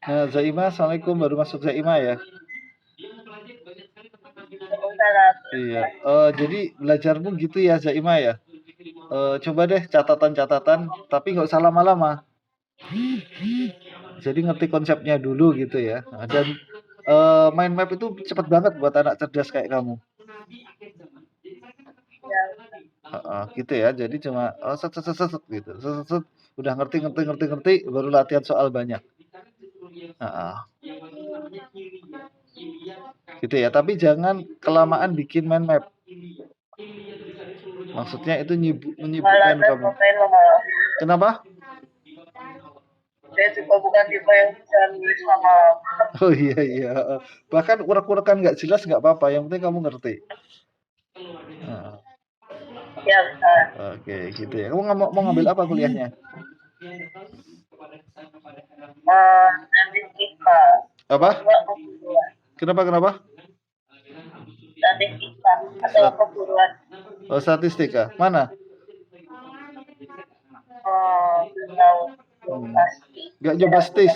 Nah, Zaima, assalamualaikum, baru masuk Zaima ya. Iya, jadi belajarmu gitu ya Zaima ya. Coba deh catatan-catatan, tapi nggak usah lama-lama. Jadi ngerti konsepnya dulu gitu ya. Nah, dan mind map itu cepet banget buat anak cerdas kayak kamu. Gitu ya. Jadi cuma set set set set gitu. Set, set, set. Udah ngerti, baru latihan soal banyak. Gitu ya. Tapi jangan kelamaan bikin mind map. Maksudnya itu menyibukkan kamu. Kenapa? Saya juga bukan tipe yang bisa nulis lama-lama. Oh iya. Bahkan urek-urekan nggak jelas nggak apa-apa. Yang penting kamu ngerti. Ya, bisa. Oke, gitu ya. Kamu mau ngambil apa kuliahnya? Statistika. Apa? Kenapa? Statistika atau keguruan. Oh, statistika. Mana? Belum pasti. Nggak coba stis.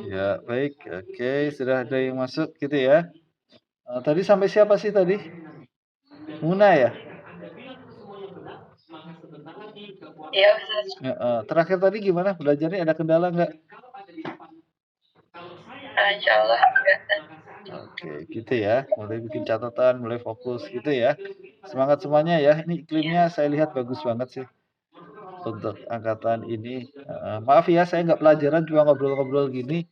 Ya, baik. Oke, sudah ada yang masuk gitu ya. Tadi sampai siapa sih tadi? Muna ya? Ya, terakhir tadi gimana? Belajarnya ada kendala nggak? Insya Allah enggak. Oke, gitu ya. Mulai bikin catatan, mulai fokus gitu ya. Semangat semuanya ya. Ini iklimnya saya lihat bagus banget sih untuk angkatan ini. Maaf ya, saya nggak pelajaran, cuma ngobrol-ngobrol gini.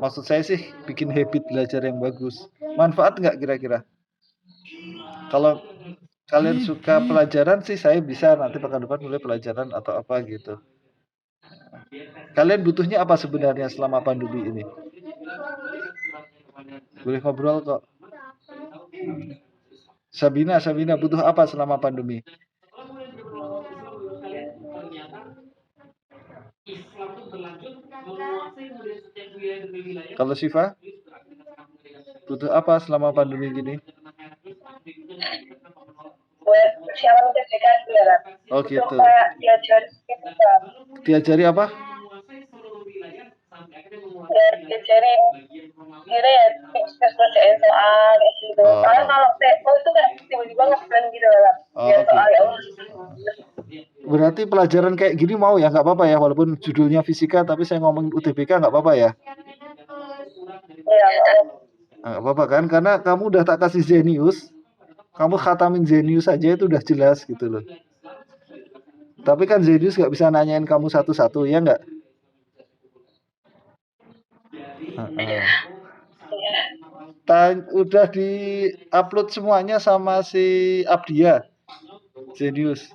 Maksud saya sih bikin habit belajar yang bagus. Manfaat nggak kira-kira? Kalau kalian suka pelajaran sih, saya bisa nanti pekan depan mulai pelajaran atau apa gitu. Kalian butuhnya apa sebenarnya selama pandemi ini? Boleh ngobrol kok. Sabina butuh apa selama pandemi? Kalau Syifa? Butuh apa selama pandemi gini? Buat persiapan UTBK juga. Oh gitu. Diajari apa? Diajari kira ya kerjain soal gitu. Soalnya kalau TO itu kan tiba-tiba ngeflan gitu lah. Soal ya. Berarti pelajaran kayak gini mau ya, nggak apa-apa ya, walaupun judulnya fisika tapi saya ngomong UTBK nggak apa-apa ya? Iya. Nggak apa-apa kan, karena kamu udah tak kasih Zenius, kamu khatamin Zenius saja itu udah jelas gitu loh. Tapi kan Zenius nggak bisa nanyain kamu satu-satu, ya nggak? Heeh. Iya. Udah di-upload semuanya sama si Abdia, Zenius.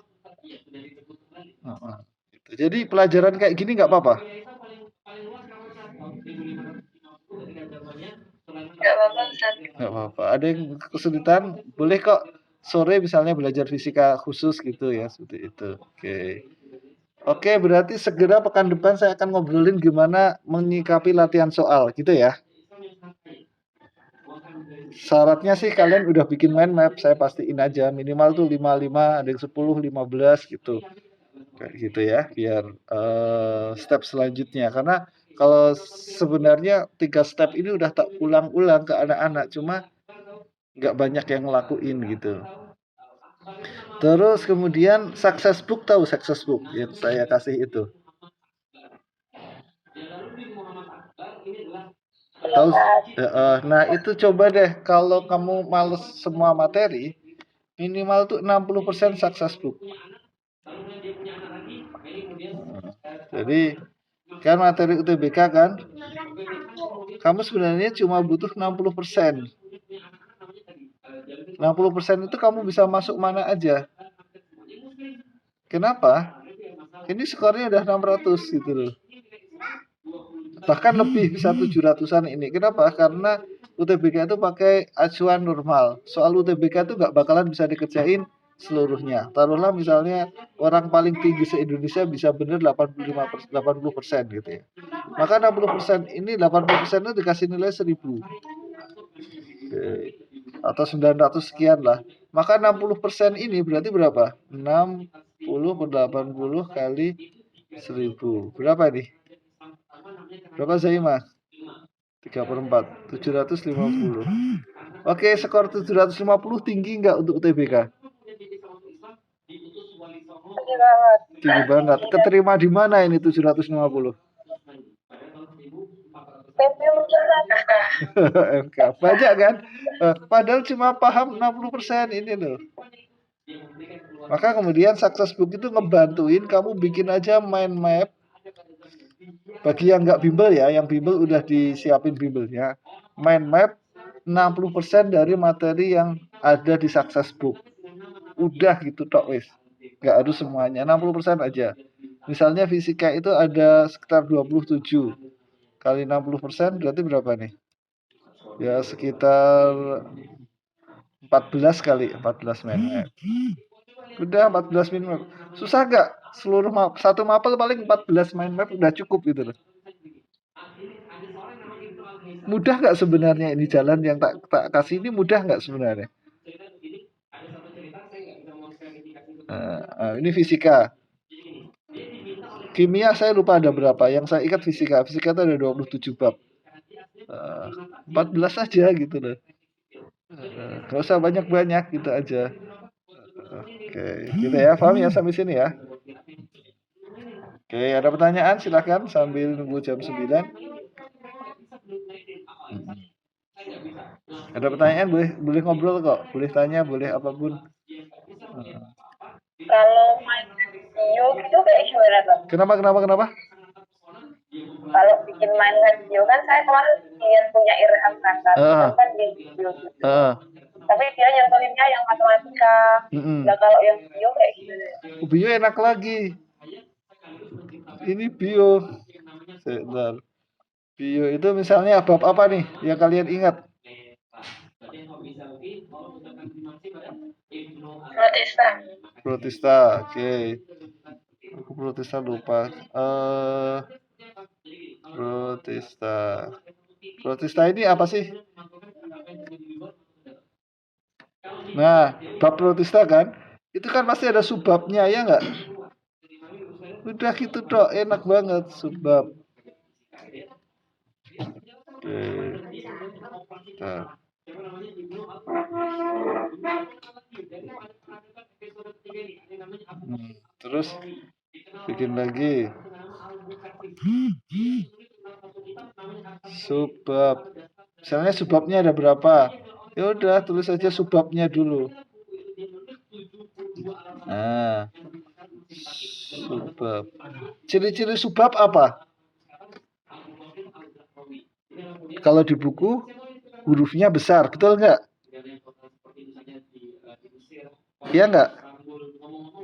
Heeh. Gitu. Jadi pelajaran kayak gini nggak apa-apa. Gak apa-apa, Ustaz. Nggak apa-apa. Ada yang kesulitan, boleh kok sore misalnya belajar fisika khusus gitu ya, seperti itu. Oke. Oke, berarti segera pekan depan saya akan ngobrolin gimana menyikapi latihan soal, gitu ya. Syaratnya sih kalian udah bikin mind map, saya pastiin aja minimal tuh 55, ada yang 10, 15 gitu. Kayak gitu ya, biar step selanjutnya. Karena kalau sebenarnya 3 step ini udah tak ulang-ulang ke anak-anak, cuma nggak banyak yang ngelakuin gitu. Terus kemudian success book, tahu success book yang saya kasih itu. Tahu? Nah itu coba deh kalau kamu males semua materi, minimal tuh 60% success book. Jadi kan materi UTBK kan, kamu sebenarnya cuma butuh 60%. 60% itu kamu bisa masuk mana aja. Kenapa? Ini skornya udah 600 gitu loh. Bahkan lebih, bisa 700-an ini. Kenapa? Karena UTBK itu pakai acuan normal. Soal UTBK itu nggak bakalan bisa dikerjain seluruhnya. Taruhlah misalnya orang paling tinggi se-Indonesia bisa bener 80% gitu ya. Maka 60% ini, 80% itu dikasih nilai 1000. Oke. Atau 900 sekian lah. Maka 60% ini berarti berapa? 60 per 80 kali 1000. Berapa nih? Berapa Zaimah? 3 per 4. 750. Oke, skor 750 tinggi nggak untuk UTBK? Tinggi banget. Tinggi banget. Keterima di mana ini 750? PP mungkin, Ustaz. MK. Banyak kan? Padahal cuma paham 60% ini loh. Maka kemudian success book itu ngebantuin kamu bikin aja mind map. Bagi yang nggak bimbel ya, yang bimbel udah disiapin bimbelnya. Mind map 60% dari materi yang ada di success book. Udah gitu tok wis. Nggak harus semuanya, 60% aja. Misalnya fisika itu ada sekitar 27 kali 60% berarti berapa nih? Ya sekitar 14 kali 14 mind map. Udah 14 mind map. Susah nggak? Seluruh satu mapel paling 14 mind map udah cukup gitu loh. Mudah nggak sebenarnya ini jalan yang tak kasih ini, mudah nggak sebenarnya? Ini fisika. Kimia saya lupa ada berapa. Yang saya ingat fisika. Fisika itu ada 27 bab. 14 aja gitu loh. Gak usah banyak-banyak gitu aja. Oke, gitu ya. Paham ya sampai sini ya? Oke, ada pertanyaan silahkan sambil nunggu jam 9. Ada pertanyaan boleh ngobrol kok. Boleh tanya, boleh apapun. Kalau main video gitu kayak gimana, Bang? Kenapa? Kalau bikin main video kan saya kemarin lihat punya Irham kan, kan di video gitu. Tapi dia nyentuhinnya yang matematika. Nah kalau yang bio kayak gimana? Bio enak lagi. Ini bio. Sebentar. Bio itu misalnya bab apa nih yang kalian ingat? Protista, oke. Aku Protista lupa. Protista ini apa sih? Nah, bab Protista kan, itu kan pasti ada subbabnya ya nggak? Udah gitu dok, enak banget subbab. Oke. Nah. Terus bikin lagi subbab. Misalnya subbabnya ada berapa? Ya udah tulis aja subbabnya dulu. Nah, subbab. Ciri-ciri subbab apa? kalau di buku hurufnya besar, betul nggak? Iya nggak?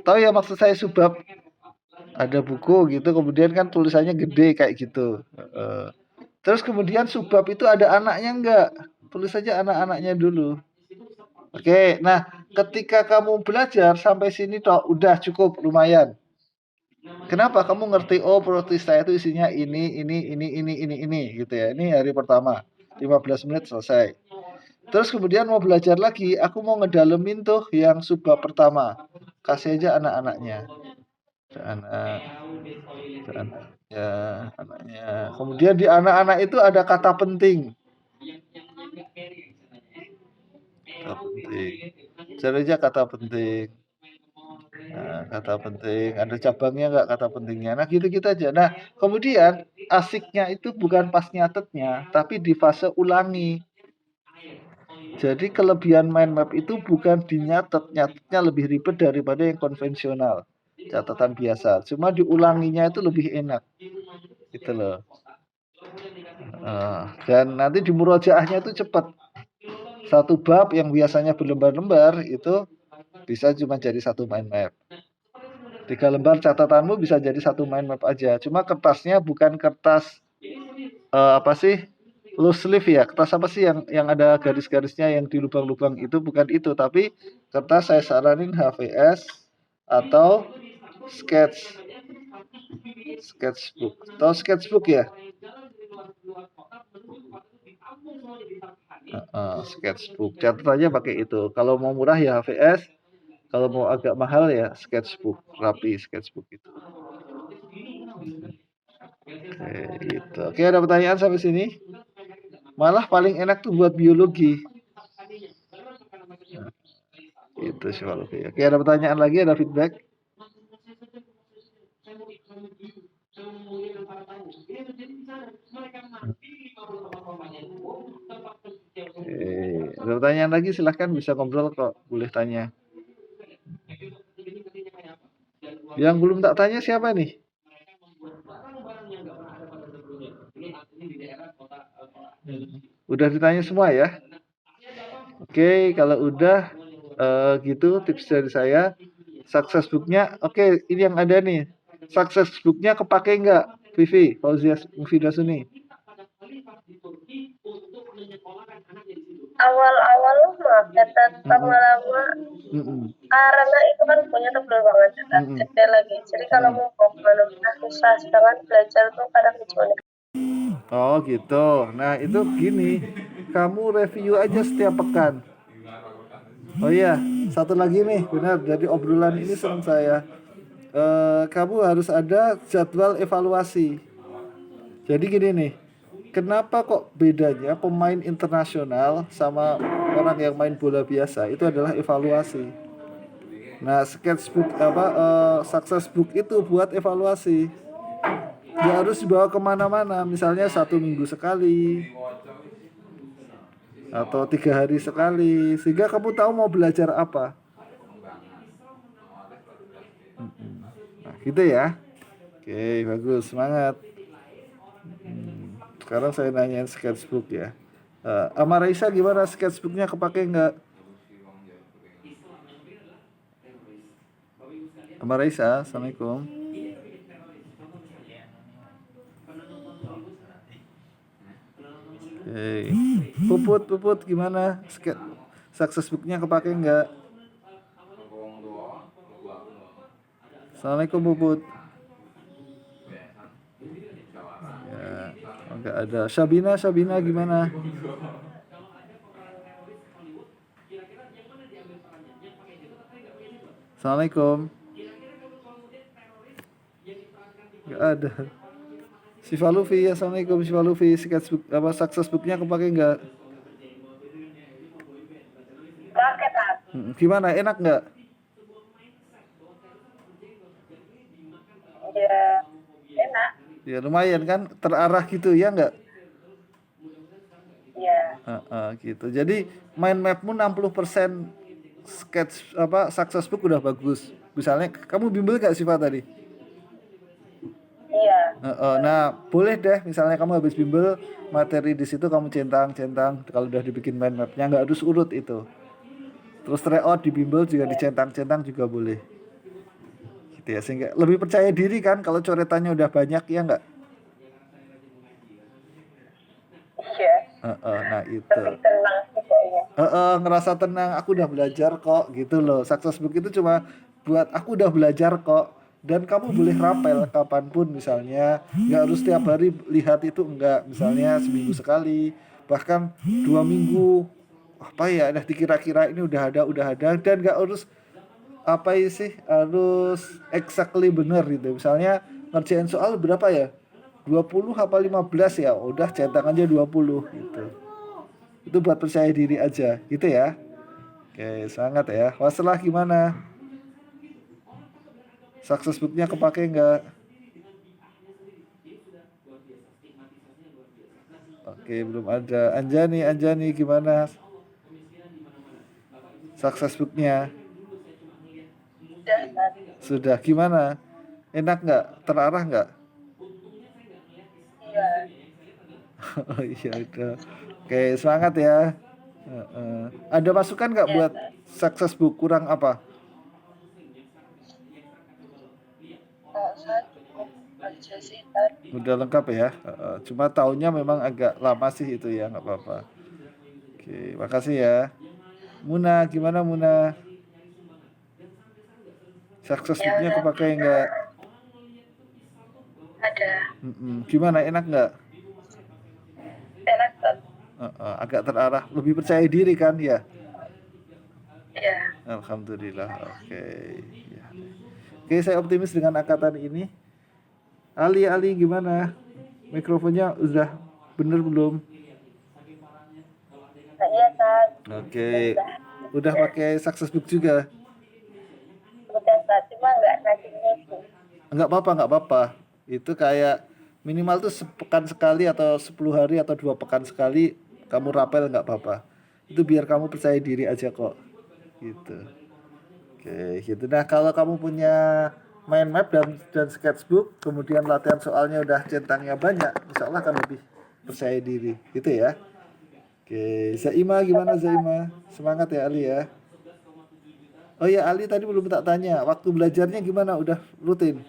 Tahu ya maksud saya subbab? Ada buku gitu, kemudian kan tulisannya gede kayak gitu. Terus kemudian subbab itu ada anaknya nggak? Tulis saja anak-anaknya dulu. Oke, nah ketika kamu belajar sampai sini toh udah cukup lumayan. Kenapa kamu ngerti protista itu isinya ini gitu ya. Ini hari pertama. 15 menit selesai. Terus kemudian mau belajar lagi, aku mau ngedalemin tuh yang subbab pertama. Kasih aja anak-anaknya. Anak, ya, anaknya. Kemudian di anak-anak itu ada kata penting. Kata penting. Cari aja kata penting. Nah, kata penting. Ada cabangnya nggak kata pentingnya? Nah, gitu-gitu aja. Nah, kemudian asiknya itu bukan pas nyatetnya, tapi di fase ulangi. Jadi kelebihan mind map itu bukan dinyatet, nyatetnya lebih ribet daripada yang konvensional, catatan biasa. Cuma diulanginya itu lebih enak, gitu loh. Dan nanti di murojaahnya itu cepat. Satu bab yang biasanya berlembar-lembar itu bisa cuma jadi satu mind map. 3 lembar catatanmu bisa jadi satu mind map aja. Cuma kertasnya bukan kertas apa sih? Loose leaf ya, kertas apa sih yang ada garis-garisnya yang di lubang-lubang itu, bukan itu, tapi kertas saya saranin HVS atau sketchbook atau sketchbook ya. Sketchbook, catat aja pakai itu. Kalau mau murah ya HVS, kalau mau agak mahal ya sketchbook, rapi sketchbook itu. Oke, gitu. Oke, ada pertanyaan sampai sini? Malah paling enak tuh buat biologi. Itu psikologi. Oke, ada pertanyaan lagi, ada feedback? Oke, ada pertanyaan lagi silahkan, bisa ngobrol kok, boleh tanya. Yang belum tak tanya siapa nih? Udah ditanya semua ya? Oke, kalau udah gitu tips dari saya. Success book-nya, oke, ini yang ada nih. Success book-nya kepake nggak, Vivi, Fauzia Mufidasuni? Awal-awal mah catat lama-lama karena itu kan punya tebel banget catat gede lagi. Jadi kalau mau kemana-mana susah, sedangkan belajar tuh kadang cuma. Oh gitu. Nah itu gini, kamu review aja setiap pekan. Oh iya, satu lagi nih, benar. Jadi obrolan ini senang saya. Kamu harus ada jadwal evaluasi. Jadi gini nih, kenapa kok bedanya pemain internasional sama orang yang main bola biasa? Itu adalah evaluasi. Nah, sketchbook success book itu buat evaluasi. Dia harus dibawa kemana-mana, misalnya 1 minggu sekali atau 3 hari sekali, sehingga kamu tahu mau belajar apa. Nah, gitu ya. Oke, bagus, semangat. Sekarang saya nanyain sketchbook ya. Ama Raisa gimana, sketchbooknya kepake nggak? Ama Raisa, assalamualaikum. Puput gimana? Success book-nya kepake nggak? Assalamualaikum Puput. Ya, nggak ada. Sabina gimana? Assalamualaikum. Nggak ada. Siva Luffy, assalamualaikum Siva Luffy. Sketchbook success book-nya kepake nggak? Pakai tak? Gimana, enak nggak? Ya, enak. Ya lumayan kan, terarah gitu ya nggak? Iya. Gitu. Jadi mind mapmu 60% sketch success book udah bagus. Misalnya kamu bimbel nggak Siva tadi? Iya. Nah, boleh deh misalnya kamu habis bimbel materi di situ kamu centang-centang kalau udah dibikin mind mapnya nggak harus urut itu. Terus tryout di bimbel juga dicentang-centang juga boleh. Gitu ya, sehingga lebih percaya diri kan kalau coretannya udah banyak ya nggak? Iya. Nah itu. Lebih tenang gitu ya. Ngerasa tenang, aku udah belajar kok gitu loh. Success book itu cuma buat aku udah belajar kok. Dan kamu boleh rapel kapanpun misalnya. Nggak harus setiap hari lihat itu enggak. Misalnya seminggu sekali. Bahkan 2 minggu. Apa ya, udah dikira-kira ini udah ada. Dan nggak harus apa sih, harus exactly bener gitu. Misalnya ngerjain soal berapa ya? 20 apa 15 ya? Udah cetak aja 20 gitu. Itu buat percaya diri aja gitu ya. Oke, semangat ya. Wassalah gimana? Success book-nya kepake nggak? Oke, belum ada. Anjani gimana? Success book-nya? Sudah. Gimana? Enak nggak? Terarah nggak? Iya. Oh iya udah. Oke, semangat ya. Ada masukan nggak buat success book? Kurang apa? Saya cukup aja sih tadi. Udah lengkap ya. Cuma tahunnya memang agak lama sih itu ya, nggak apa-apa. Oke, makasih ya. Muna, gimana Muna? Success book-nya kepake nggak? Ada. Gimana, enak nggak? Enak kan? Agak terarah, lebih percaya diri kan ya? Iya. Alhamdulillah, oke. Ya. Oke, saya optimis dengan angkatan ini. Ali gimana? Mikrofonnya udah bener belum? Iya kan. Oke. Udah pakai success book juga? Udah Kak, cuma nggak ngasih. Nggak apa-apa. Itu kayak minimal tuh sepekan sekali atau 10 hari atau 2 pekan sekali kamu rapel nggak apa-apa. Itu biar kamu percaya diri aja kok. Gitu. Oke, gitu. Nah, kalau kamu punya mind map dan sketchbook, kemudian latihan soalnya udah centangnya banyak, insya Allah akan lebih percaya diri. Gitu ya. Oke, Zaima gimana Zaima? Semangat ya Ali ya. Oh ya Ali tadi belum tak tanya, waktu belajarnya gimana? Udah rutin?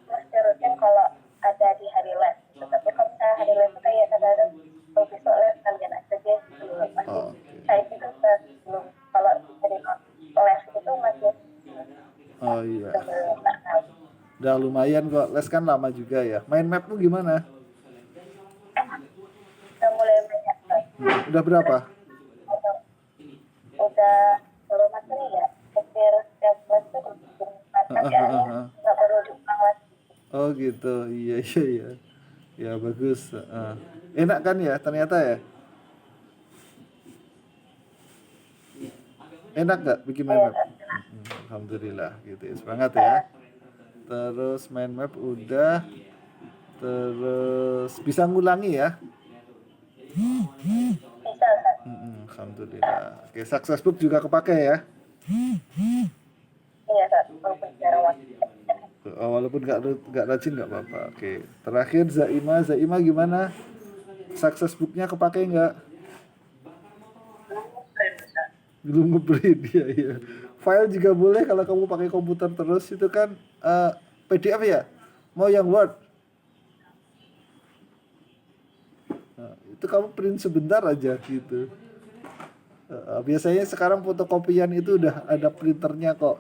Masih rutin kalau ada di hari les. Tapi kalau misalnya hari les itu kayak kadang-kadang kalau besok les kalian aja deh belum masih kayak gitu belum. Kalau dari les itu masih Oh iya. Udah lumayan kok, les kan lama juga ya. Mind mapmu gimana? udah mulai banyak kan. Udah berapa? Udah kalau materi ya hampir setiap kelas tuh bikin materi ya nggak perlu diulang lagi. Oh gitu, iya. Ya bagus. Enak kan ya ternyata ya? Enak nggak bikin mind map? Alhamdulillah gitu ya, semangat ya. Terus mind map udah. Terus bisa ngulangi ya? Bisa kan? Alhamdulillah. Oke, success book juga kepake ya? Iya kan, walaupun secara waktu. Walaupun nggak rajin nggak apa-apa. Oke, terakhir Zaima gimana? Success book-nya kepake nggak? Belum ngeprint ya. File juga boleh kalau kamu pakai komputer terus itu kan PDF ya. Mau yang Word? Nah, itu kamu print sebentar aja gitu. Biasanya sekarang fotokopian itu udah ada printernya kok.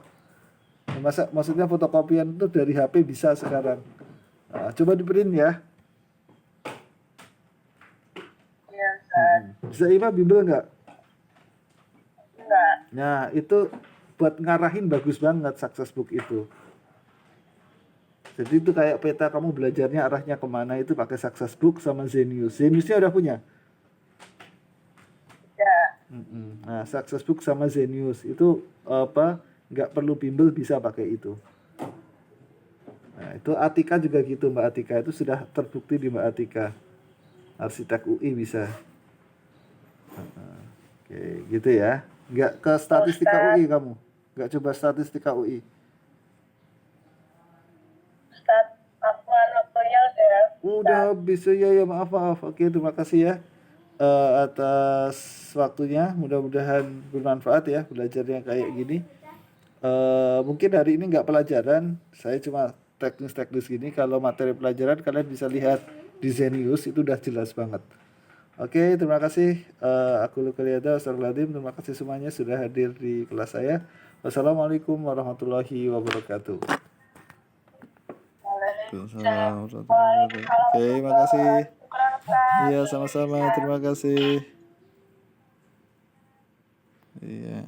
Maksudnya fotokopian itu dari HP bisa sekarang. Nah, coba di print ya. Iya kan. Zaima bimbel nggak? Enggak. Nah, itu buat ngarahin bagus banget success book itu. Jadi itu kayak peta kamu belajarnya arahnya kemana itu pakai success book sama Zenius. Zeniusnya udah punya? Ya. Nah, success book sama Zenius itu apa? Nggak perlu bimbel bisa pakai itu. Nah, itu Atika juga gitu Mbak Atika. Itu sudah terbukti di Mbak Atika. Arsitek UI bisa. Oke, gitu ya. Nggak ke statistika UI kamu? Nggak coba statistika UI? Udah habis ya, maaf. Oke, terima kasih ya atas waktunya. Mudah-mudahan bermanfaat ya belajarnya kayak gini. Mungkin hari ini nggak pelajaran, saya cuma teknis-teknis gini. Kalau materi pelajaran kalian bisa lihat di Zenius, itu udah jelas banget. Oke, terima kasih. Aku Lukaliada, Astagfirullahaladzim. Terima kasih semuanya sudah hadir di kelas saya. Wassalamualaikum warahmatullahi wabarakatuh. Waalaikumsalam. Oke, makasih. Iya, sama-sama. Terima kasih. Iya.